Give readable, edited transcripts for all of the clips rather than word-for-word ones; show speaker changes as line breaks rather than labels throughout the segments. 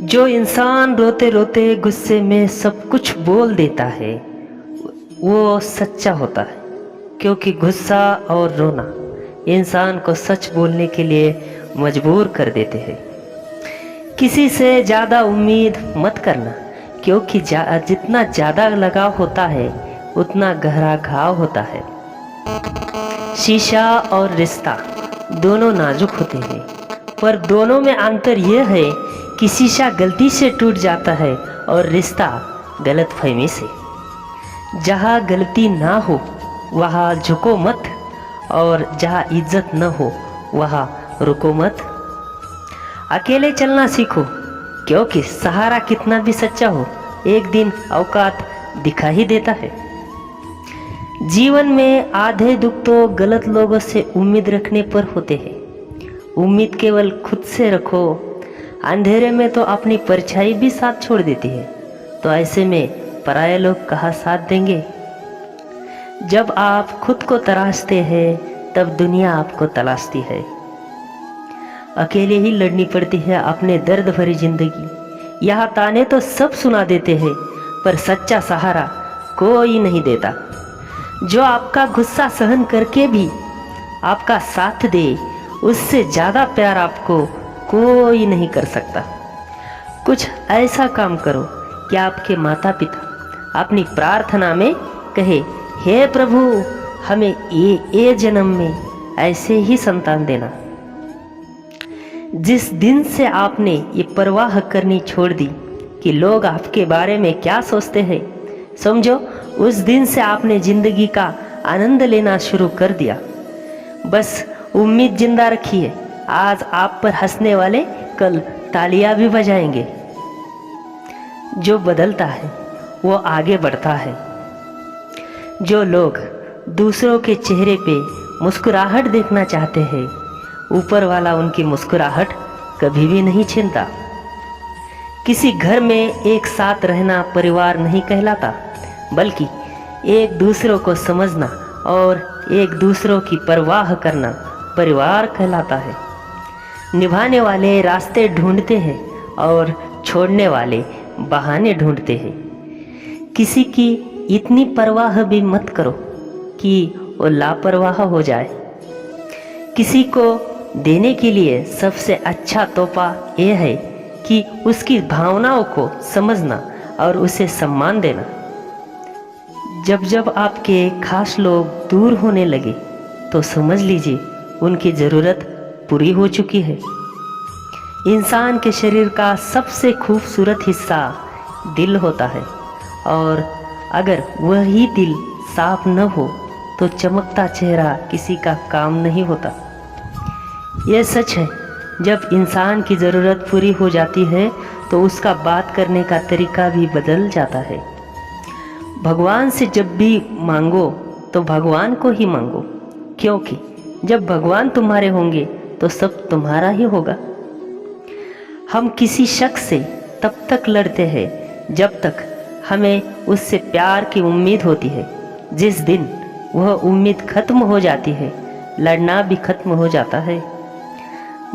जो इंसान रोते रोते गुस्से में सब कुछ बोल देता है वो सच्चा होता है, क्योंकि गुस्सा और रोना इंसान को सच बोलने के लिए मजबूर कर देते हैं। किसी से ज़्यादा उम्मीद मत करना, क्योंकि जितना ज़्यादा लगाव होता है उतना गहरा घाव होता है। शीशा और रिश्ता दोनों नाजुक होते हैं, पर दोनों में अंतर यह है कि शीशा गलती से टूट जाता है और रिश्ता गलतफहमी से। जहाँ गलती ना हो वहाँ झुको मत, और जहाँ इज्जत न हो वहाँ रुको मत। अकेले चलना सीखो, क्योंकि सहारा कितना भी सच्चा हो एक दिन औकात दिखा ही देता है। जीवन में आधे दुख तो गलत लोगों से उम्मीद रखने पर होते हैं। उम्मीद केवल खुद से रखो, अंधेरे में तो अपनी परछाई भी साथ छोड़ देती है, तो ऐसे में पराये लोग कहाँ साथ देंगे। जब आप खुद को तराशते हैं तब दुनिया आपको तलाशती है। अकेले ही लड़नी पड़ती है अपने दर्द भरी जिंदगी। यहाँ ताने तो सब सुना देते हैं, पर सच्चा सहारा कोई नहीं देता। जो आपका गुस्सा सहन करके भी आपका साथ दे, उससे ज़्यादा प्यार आपको कोई नहीं कर सकता। कुछ ऐसा काम करो कि आपके माता पिता अपनी प्रार्थना में कहे, हे प्रभु हमें ये जन्म में ऐसे ही संतान देना। जिस दिन से आपने ये परवाह करनी छोड़ दी कि लोग आपके बारे में क्या सोचते हैं, समझो उस दिन से आपने जिंदगी का आनंद लेना शुरू कर दिया। बस उम्मीद जिंदा रखिए, आज आप पर हंसने वाले कल तालियां भी बजाएंगे। जो बदलता है वो आगे बढ़ता है। जो लोग दूसरों के चेहरे पे मुस्कुराहट देखना चाहते हैं, ऊपर वाला उनकी मुस्कुराहट कभी भी नहीं छीनता। किसी घर में एक साथ रहना परिवार नहीं कहलाता, बल्कि एक दूसरों को समझना और एक दूसरों की परवाह करना परिवार कहलाता है। निभाने वाले रास्ते ढूंढते हैं और छोड़ने वाले बहाने ढूंढते हैं। किसी की इतनी परवाह भी मत करो कि वो लापरवाह हो जाए। किसी को देने के लिए सबसे अच्छा तोहफा ये है कि उसकी भावनाओं को समझना और उसे सम्मान देना। जब जब आपके खास लोग दूर होने लगे तो समझ लीजिए उनकी ज़रूरत पूरी हो चुकी है। इंसान के शरीर का सबसे खूबसूरत हिस्सा दिल होता है, और अगर वही दिल साफ न हो तो चमकता चेहरा किसी का काम नहीं होता। यह सच है, जब इंसान की ज़रूरत पूरी हो जाती है तो उसका बात करने का तरीका भी बदल जाता है। भगवान से जब भी मांगो तो भगवान को ही मांगो, क्योंकि जब भगवान तुम्हारे होंगे तो सब तुम्हारा ही होगा। हम किसी शख्स से तब तक लड़ते हैं जब तक हमें उससे प्यार की उम्मीद होती है। जिस दिन वह उम्मीद खत्म हो जाती है, लड़ना भी खत्म हो जाता है।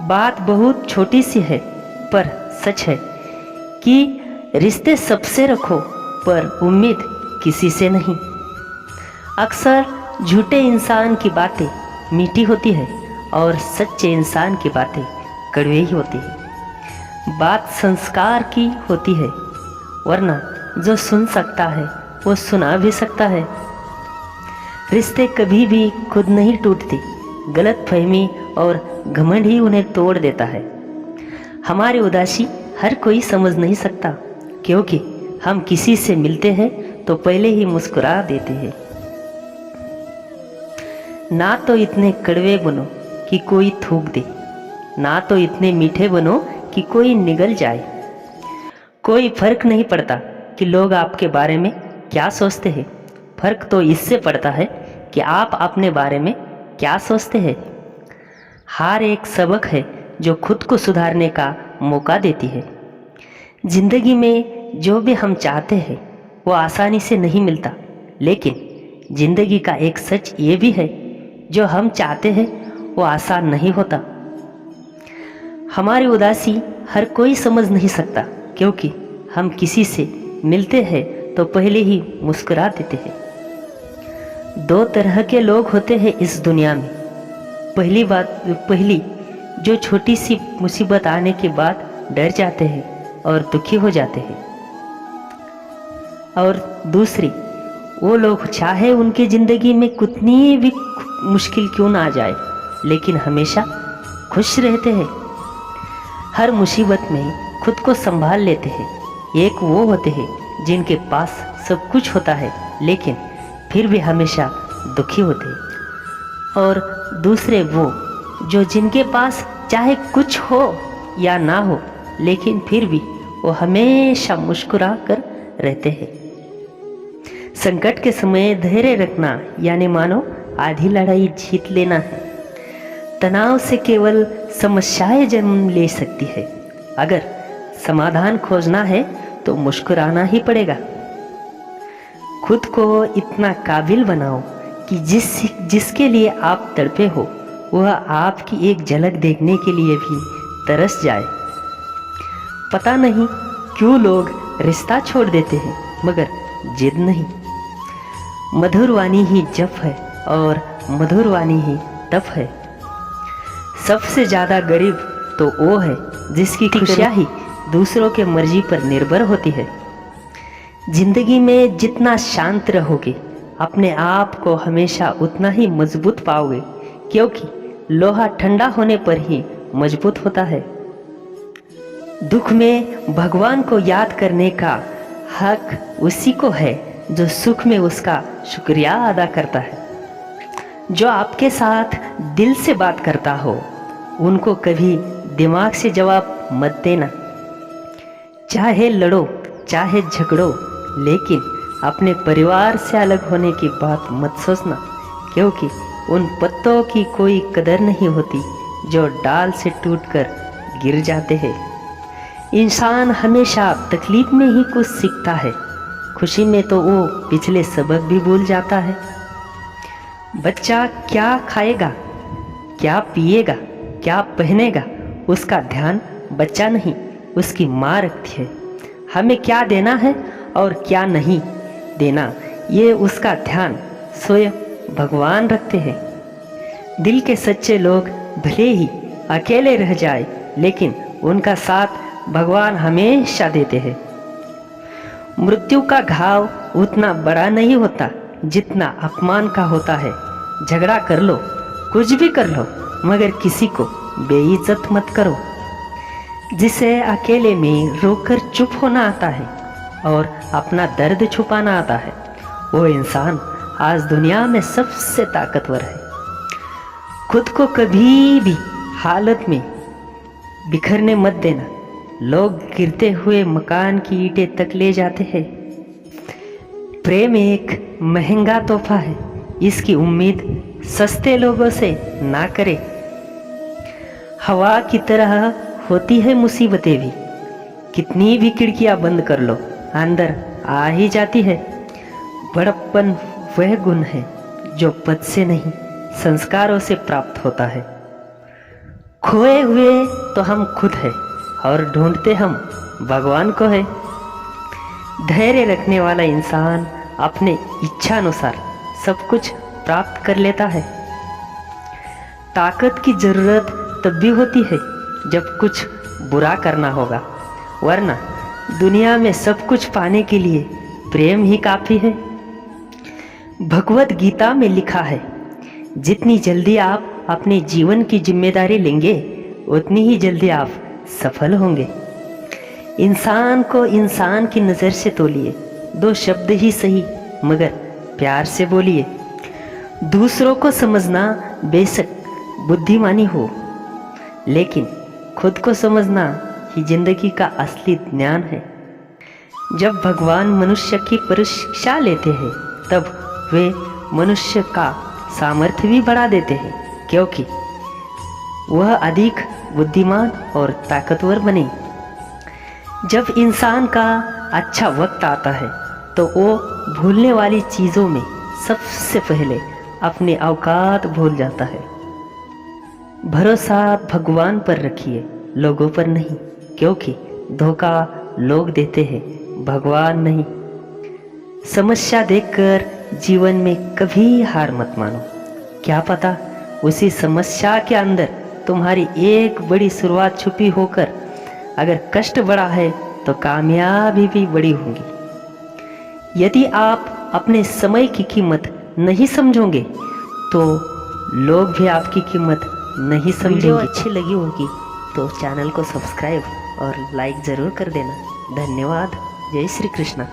बात बहुत छोटी सी है, पर सच है कि रिश्ते सबसे रखो, पर उम्मीद किसी से नहीं। अक्सर झूठे इंसान की बातें मीठी होती है और सच्चे इंसान की बातें कड़वे ही होती है। बात संस्कार की होती है, वरना जो सुन सकता है वो सुना भी सकता है। रिश्ते कभी भी खुद नहीं टूटते, गलतफहमी और घमंड ही उन्हें तोड़ देता है। हमारी उदासी हर कोई समझ नहीं सकता, क्योंकि हम किसी से मिलते हैं तो पहले ही मुस्कुरा देते हैं। ना तो इतने कड़वे बनो कि कोई थूक दे, ना तो इतने मीठे बनो कि कोई निगल जाए। कोई फर्क नहीं पड़ता कि लोग आपके बारे में क्या सोचते हैं, फर्क तो इससे पड़ता है कि आप अपने बारे में क्या सोचते हैं। हार एक सबक है जो खुद को सुधारने का मौका देती है। जिंदगी में जो भी हम चाहते हैं वो आसानी से नहीं मिलता, लेकिन जिंदगी का एक सच ये भी है, जो हम चाहते हैं वो आसान नहीं होता। हमारी उदासी हर कोई समझ नहीं सकता, क्योंकि हम किसी से मिलते हैं तो पहले ही मुस्कुरा देते हैं। दो तरह के लोग होते हैं इस दुनिया में। पहली जो छोटी सी मुसीबत आने के बाद डर जाते हैं और दुखी हो जाते हैं, और दूसरी वो लोग चाहे उनकी ज़िंदगी में कितनी भी मुश्किल क्यों ना आ जाए, लेकिन हमेशा खुश रहते हैं। हर मुसीबत में खुद को संभाल लेते हैं। एक वो होते हैं जिनके पास सब कुछ होता है लेकिन फिर भी हमेशा दुखी होते हैं, और दूसरे वो जो जिनके पास चाहे कुछ हो या ना हो लेकिन फिर भी वो हमेशा मुस्कुरा कर रहते हैं। संकट के समय धैर्य रखना यानी मानो आधी लड़ाई जीत लेना है। तनाव से केवल समस्याएं जन्म ले सकती है। अगर समाधान खोजना है तो मुस्कुराना ही पड़ेगा। खुद को इतना काबिल बनाओ कि जिसके लिए आप तड़पे हो वह आपकी एक झलक देखने के लिए भी तरस जाए। पता नहीं क्यों लोग रिश्ता छोड़ देते हैं मगर जिद नहीं। मधुर वाणी ही जप है और मधुर वाणी ही तप है। सबसे ज़्यादा गरीब तो वो है जिसकी खुशियाँ ही दूसरों के मर्जी पर निर्भर होती है। जिंदगी में जितना शांत रहोगे अपने आप को हमेशा उतना ही मजबूत पाओगे, क्योंकि लोहा ठंडा होने पर ही मजबूत होता है। दुख में भगवान को याद करने का हक उसी को है जो सुख में उसका शुक्रिया अदा करता है। जो आपके साथ दिल से बात करता हो उनको कभी दिमाग से जवाब मत देना। चाहे लड़ो चाहे झगड़ो, लेकिन अपने परिवार से अलग होने की बात मत सोचना, क्योंकि उन पत्तों की कोई कदर नहीं होती जो डाल से टूटकर गिर जाते हैं। इंसान हमेशा तकलीफ में ही कुछ सीखता है, खुशी में तो वो पिछले सबक भी भूल जाता है। बच्चा क्या खाएगा, क्या पिएगा, क्या पहनेगा, उसका ध्यान बच्चा नहीं उसकी माँ रखती है। हमें क्या देना है और क्या नहीं देना, ये उसका ध्यान स्वयं भगवान रखते हैं। दिल के सच्चे लोग भले ही अकेले रह जाए लेकिन उनका साथ भगवान हमेशा देते हैं। मृत्यु का घाव उतना बड़ा नहीं होता जितना अपमान का होता है। झगड़ा कर लो, कुछ भी कर लो, मगर किसी को बेइज्जत मत करो। जिसे अकेले में रोकर चुप होना आता है और अपना दर्द छुपाना आता है, वो इंसान आज दुनिया में सबसे ताकतवर है। खुद को कभी भी हालत में बिखरने मत देना। लोग गिरते हुए मकान की ईंटें तक ले जाते हैं। प्रेम एक महंगा तोहफा है, इसकी उम्मीद सस्ते लोगों से ना करें। हवा की तरह होती है मुसीबतें भी, कितनी भी खिड़कियां बंद कर लो अंदर आ ही जाती है। बड़प्पन वह गुण है जो पद से नहीं संस्कारों से प्राप्त होता है। खोए हुए तो हम खुद हैं और ढूंढते हम भगवान को है। धैर्य रखने वाला इंसान अपने इच्छा अनुसार सब कुछ प्राप्त कर लेता है। ताकत की जरूरत तब भी होती है जब कुछ बुरा करना होगा, वरना दुनिया में सब कुछ पाने के लिए प्रेम ही काफी है। भगवत गीता में लिखा है, जितनी जल्दी आप अपने जीवन की जिम्मेदारी लेंगे उतनी ही जल्दी आप सफल होंगे। इंसान को इंसान की नज़र से तोलिए, दो शब्द ही सही मगर प्यार से बोलिए। दूसरों को समझना बेशक बुद्धिमानी हो, लेकिन खुद को समझना ही जिंदगी का असली ज्ञान है। जब भगवान मनुष्य की परीक्षा लेते हैं तब वे मनुष्य का सामर्थ्य भी बढ़ा देते हैं, क्योंकि वह अधिक बुद्धिमान और ताकतवर बने। जब इंसान का अच्छा वक्त आता है तो वो भूलने वाली चीज़ों में सबसे पहले अपने औकात भूल जाता है। भरोसा भगवान पर रखिए, लोगों पर नहीं, क्योंकि धोखा लोग देते हैं, भगवान नहीं। समस्या देखकर जीवन में कभी हार मत मानो। क्या पता उसी समस्या के अंदर तुम्हारी एक बड़ी शुरुआत छुपी होकर, अगर कष्ट बड़ा है तो कामयाबी भी बड़ी होगी। यदि आप अपने समय की कीमत नहीं समझोगे तो लोग भी आपकी कीमत नहीं समझेंगे। वीडियो अच्छी लगी होगी तो चैनल को सब्सक्राइब और लाइक ज़रूर कर देना। धन्यवाद। जय श्री कृष्ण।